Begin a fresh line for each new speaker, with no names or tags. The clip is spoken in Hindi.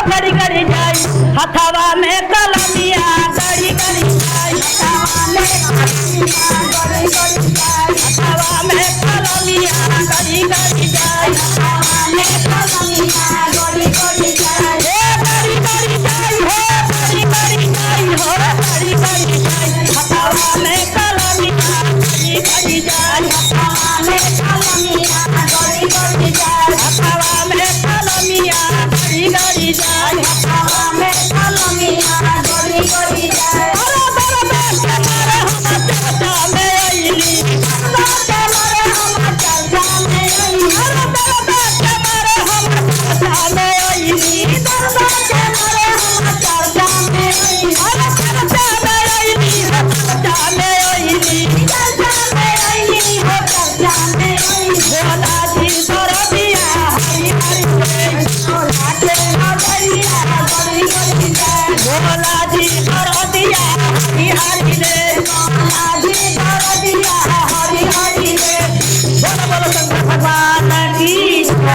घड़ी घड़ी जाई हथवा में कलमिया घड़ी घड़ी जाई हथवा में कलमिया घड़ी घड़ी जाई हे घड़ी घड़ी जाई हो घड़ी घड़ी जाई हो घड़ी घड़ी जाई हथवा में कलमिया घड़ी घड़ी जाई हथवा में कलमिया घड़ी घड़ी जाई हथवा में कलमिया घड़ी घड़ी जाई हथवा में कलमिया घड़ी घड़ी जाई अरे बरबे के मारे हम चर्चा में आईली चर्चा मारे हम चर्चा में आईली अरे बरबे के मारे हम चर्चा में आईली बरबे के मारे हम चर्चा में आईली अरे चर्चा में आईली चर्चा में आईली चर्चा में आईली हो चर्चा में आईली भोला जी सरदिया हरि हरि रे भोला के नगरिया बड़ी बड़ी जय भोला जी सरदिया हरि हरि रे